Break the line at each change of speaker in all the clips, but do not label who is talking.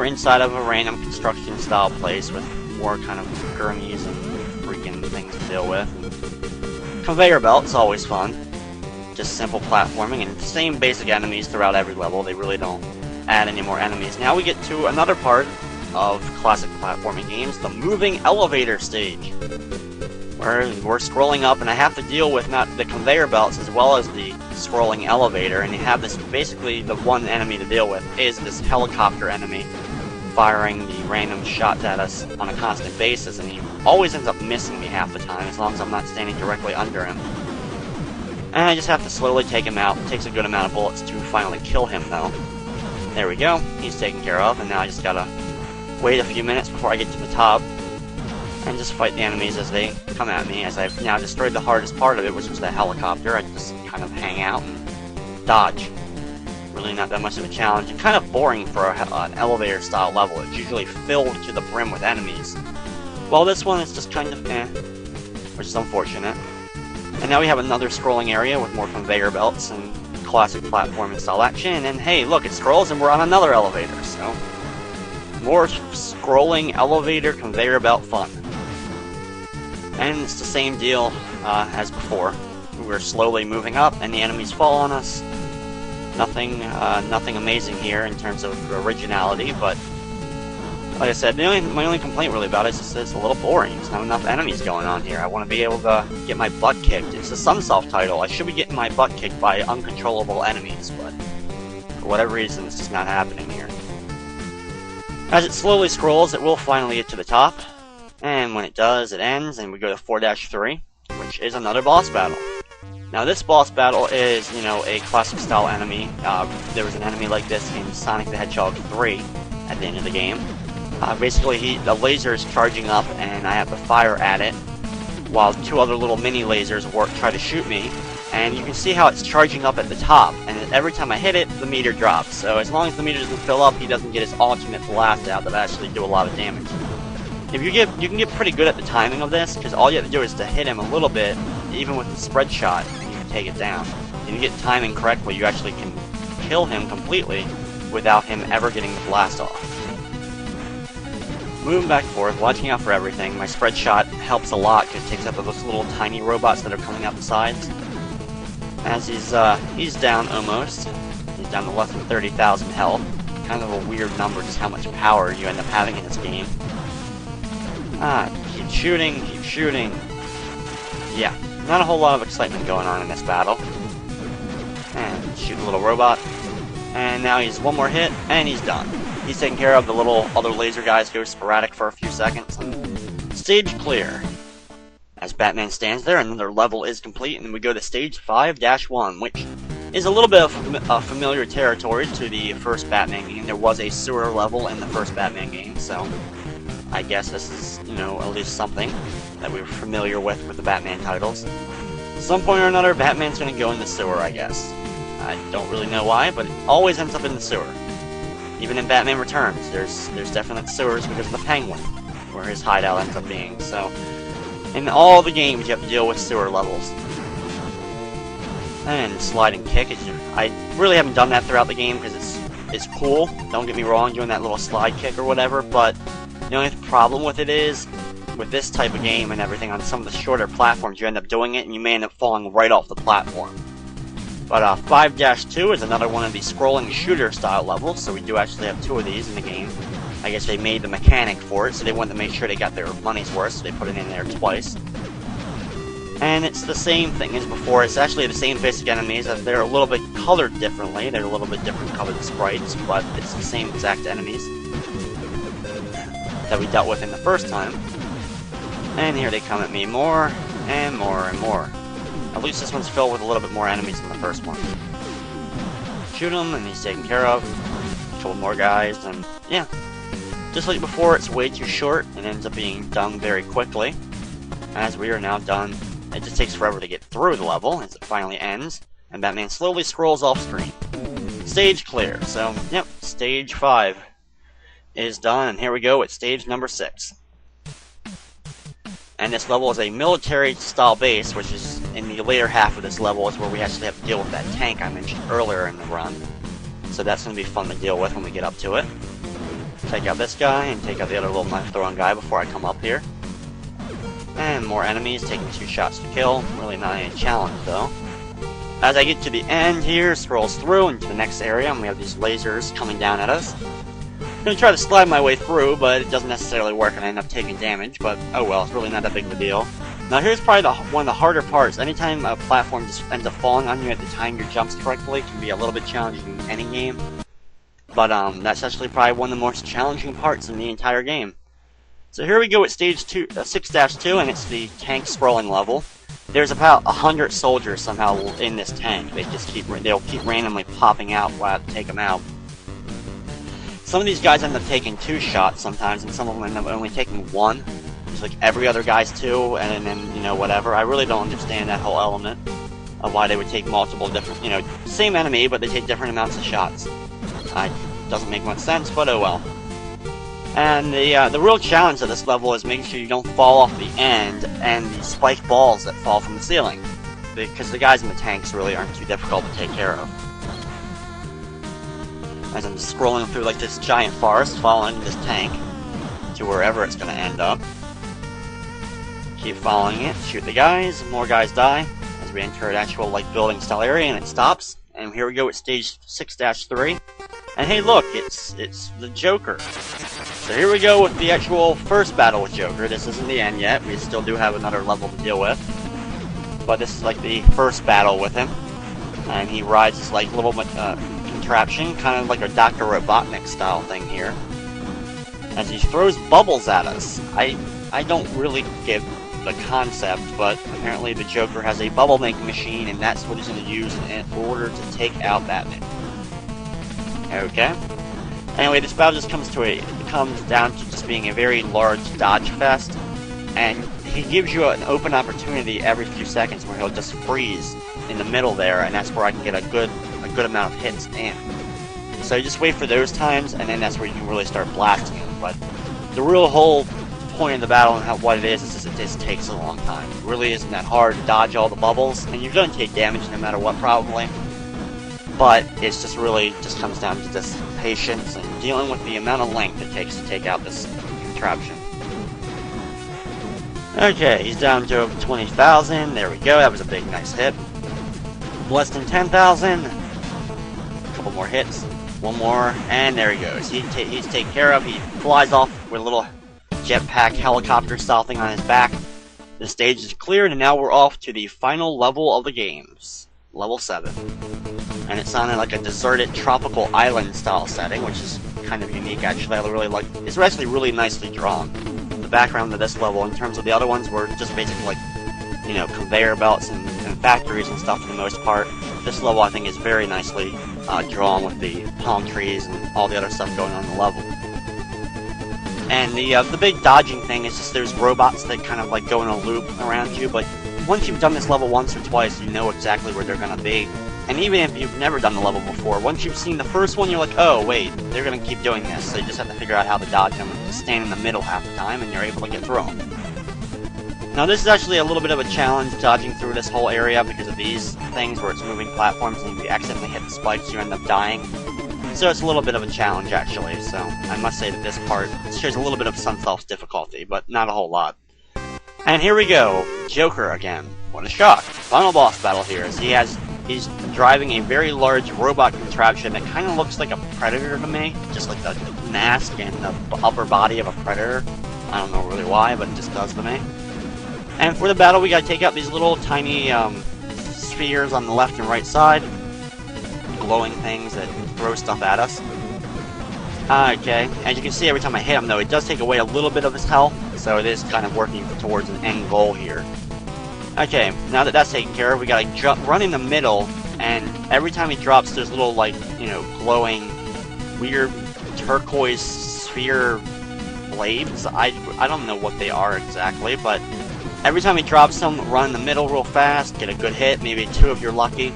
inside of a random construction style place with more kind of gurneys and freaking things to deal with. Conveyor belt's always fun. Just simple platforming and same basic enemies throughout every level. They really don't add any more enemies. Now we get to another part of classic platforming games, the moving elevator stage, where we're scrolling up and I have to deal with not the conveyor belts as well as the scrolling elevator, and you have this, basically the one enemy to deal with is this helicopter enemy firing the random shots at us on a constant basis, and he always ends up missing me half the time as long as I'm not standing directly under him. And I just have to slowly take him out. It takes a good amount of bullets to finally kill him though. There we go, he's taken care of, and now I just gotta wait a few minutes before I get to the top and just fight the enemies as they come at me, as I've now destroyed the hardest part of it, which was the helicopter. I just kind of hang out and dodge. Really not that much of a challenge, and kind of boring for an elevator style level. It's usually filled to the brim with enemies. Well, this one is just kind of which is unfortunate. And now we have another scrolling area with more conveyor belts and classic platforming style action, and hey, look, it scrolls and we're on another elevator, so more scrolling elevator conveyor belt fun. And it's the same deal as before. We're slowly moving up and the enemies fall on us. Nothing amazing here in terms of originality, but like I said, my only complaint really about it is just that it's a little boring. There's not enough enemies going on here. I want to be able to get my butt kicked. It's a Sunsoft title. I should be getting my butt kicked by uncontrollable enemies, but for whatever reason, it's just not happening here. As it slowly scrolls, it will finally get to the top, and when it does, it ends, and we go to 4-3, which is another boss battle. Now this boss battle is, a classic style enemy. There was an enemy like this in Sonic the Hedgehog 3 at the end of the game. Basically, the laser is charging up, and I have to fire at it, while two other little mini lasers try to shoot me. And you can see how it's charging up at the top, and every time I hit it, the meter drops. So as long as the meter doesn't fill up, he doesn't get his ultimate blast out that actually do a lot of damage. You can get pretty good at the timing of this, because all you have to do is to hit him a little bit, even with the spread shot, and you can take it down. If you get timing correctly, you actually can kill him completely without him ever getting the blast off. Moving back and forth, watching out for everything. My spread shot helps a lot because it takes out those little tiny robots that are coming out the sides. As he's down almost. He's down to less than 30,000 health. Kind of a weird number, just how much power you end up having in this game. Keep shooting. Yeah, not a whole lot of excitement going on in this battle. And shoot a little robot. And now he's one more hit, and he's done. He's taking care of. The little other laser guys go sporadic for a few seconds, and stage clear. As Batman stands there, another level is complete, and we go to stage 5-1, which is a little bit of familiar territory to the first Batman game. There was a sewer level in the first Batman game, so I guess this is, at least something that we were familiar with the Batman titles. At some point or another, Batman's going to go in the sewer, I guess. I don't really know why, but it always ends up in the sewer. Even in Batman Returns, there's definite sewers because of the Penguin, where his hideout ends up being. So, in all the games, you have to deal with sewer levels. And slide and kick. I really haven't done that throughout the game because it's cool. Don't get me wrong, doing that little slide kick or whatever. But the only problem with it is, with this type of game and everything, on some of the shorter platforms, you end up doing it and you may end up falling right off the platform. But 5-2 is another one of these scrolling shooter style levels, so we do actually have two of these in the game. I guess they made the mechanic for it, so they wanted to make sure they got their money's worth, so they put it in there twice. And it's the same thing as before. It's actually the same basic enemies, as they're a little bit colored differently. They're a little bit different colored sprites, but it's the same exact enemies that we dealt with in the first time. And here they come at me more and more and more. At least this one's filled with a little bit more enemies than the first one. Shoot him, and he's taken care of. A couple more guys, and yeah. Just like before, it's way too short, and ends up being done very quickly. As we are now done, it just takes forever to get through the level, as it finally ends, and Batman slowly scrolls off screen. Stage clear, so, yep, stage 5 is done, and here we go at stage number 6. And this level is a military-style base, which is in the later half of this level is where we actually have to deal with that tank I mentioned earlier in the run. So that's going to be fun to deal with when we get up to it. Take out this guy and take out the other little knife throwing guy before I come up here. And more enemies, taking 2 shots to kill. Really not any challenge though. As I get to the end here, scrolls through into the next area, and we have these lasers coming down at us. I'm gonna try to slide my way through, but it doesn't necessarily work, and I end up taking damage, but oh well, it's really not that big of a deal. Now here's probably one of the harder parts. Anytime a platform just ends up falling on you at the time your jumps correctly, can be a little bit challenging in any game. But that's actually probably one of the most challenging parts in the entire game. So here we go at stage 6-2, and it's the tank scrolling level. There's about 100 soldiers somehow in this tank. They'll keep randomly popping out while I have to take them out. Some of these guys end up taking 2 shots sometimes, and some of them end up only taking 1. Just like every other guy's 2, and then, you know, whatever. I really don't understand that whole element of why they would take multiple different, you know, same enemy, but they take different amounts of shots. Doesn't make much sense, but oh well. And the real challenge of this level is making sure you don't fall off the end and the spiked balls that fall from the ceiling. Because the guys in the tanks really aren't too difficult to take care of. As I'm just scrolling through like this giant forest, following this tank to wherever it's going to end up. Keep following it, shoot the guys, more guys die as we enter an actual like building style area, and it stops. And here we go at stage 6-3. And hey look, it's the Joker. So here we go with the actual first battle with Joker. This isn't the end yet, we still do have another level to deal with. But this is like the first battle with him. And he rides this like little contraption, kind of like a Dr. Robotnik style thing here. As he throws bubbles at us. I don't really get the concept, but apparently the Joker has a bubble making machine, and that's what he's going to use in order to take out Batman. Okay. Anyway, this battle just comes down to just being a very large dodge fest, and he gives you an open opportunity every few seconds where he'll just freeze in the middle there, and that's where I can get a good amount of hits in. So you just wait for those times, and then that's where you can really start blasting him. But the real whole point of the battle and what it is just it just takes a long time. It really isn't that hard to dodge all the bubbles, and you're going to take damage no matter what probably. But it's just really just comes down to just patience and dealing with the amount of length it takes to take out this contraption. Okay, he's down to 20,000. There we go. That was a big, nice hit. Less than 10,000. A couple more hits. One more, and there he goes. He's taken care of. He flies off with a little jetpack helicopter style thing on his back. The stage is cleared, and now we're off to the final level of the games. Level 7. And it sounded like a deserted tropical island style setting, which is kind of unique actually. I really like it's actually really nicely drawn. The background of this level in terms of the other ones were just basically like, you know, conveyor belts and factories and stuff for the most part. This level I think is very nicely drawn with the palm trees and all the other stuff going on in the level. And the big dodging thing is just there's robots that kind of like go in a loop around you, but once you've done this level once or twice, you know exactly where they're going to be. And even if you've never done the level before, once you've seen the first one, you're like, oh wait, they're going to keep doing this, so you just have to figure out how to dodge them and just stand in the middle half the time, and you're able to get through them. Now this is actually a little bit of a challenge, dodging through this whole area because of these things where it's moving platforms, and if you accidentally hit the spikes, you end up dying. So it's a little bit of a challenge actually, so I must say that this part shows a little bit of Sunsoft's difficulty, but not a whole lot. And here we go, Joker again. What a shock. Final boss battle here, as he's driving a very large robot contraption that kind of looks like a predator to me, just like the mask and the upper body of a predator. I don't know really why, but it just does to me. And for the battle, we gotta take out these little tiny spheres on the left and right side, glowing things that throw stuff at us. Okay, as you can see, every time I hit him, though, it does take away a little bit of his health, so it is kind of working towards an end goal here. Okay, now that that's taken care of, we gotta run in the middle, and every time he drops, there's little, like, you know, glowing, weird turquoise sphere blades. I don't know what they are exactly, but every time he drops them, run in the middle real fast, get a good hit, maybe 2 if you're lucky,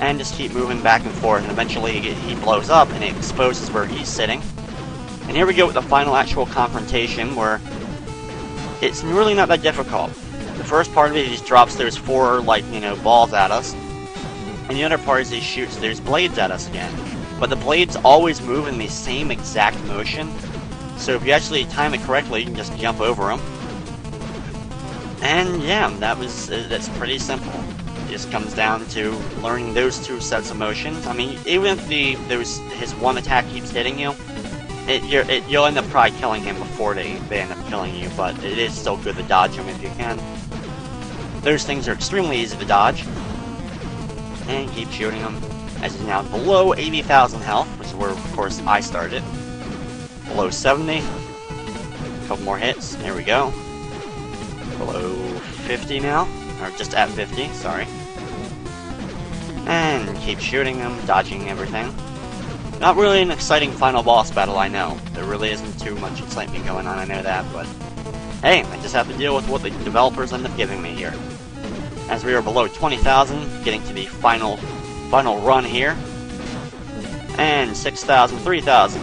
and just keep moving back and forth, and eventually he blows up, and it exposes where he's sitting. And here we go with the final actual confrontation, where it's really not that difficult. The first part of it, he just drops those 4, like, you know, balls at us. And the other part is he shoots those blades at us again. but the blades always move in the same exact motion. So if you actually time it correctly, you can just jump over them. And yeah, that's pretty simple. It just comes down to learning those two sets of motions. I mean, even if his one attack keeps hitting you, you'll end up probably killing him before they end up killing you, but it is still good to dodge him if you can. Those things are extremely easy to dodge. And keep shooting him, as he's now below 80,000 health, which is where, of course, I started. Below 70. A couple more hits. There we go. Below 50 now. Or just at 50, sorry. And keep shooting him, dodging everything. Not really an exciting final boss battle, I know. There really isn't too much excitement going on, I know that, but hey, I just have to deal with what the developers end up giving me here. As we are below 20,000, getting to the final run here. And 6,000, 3,000.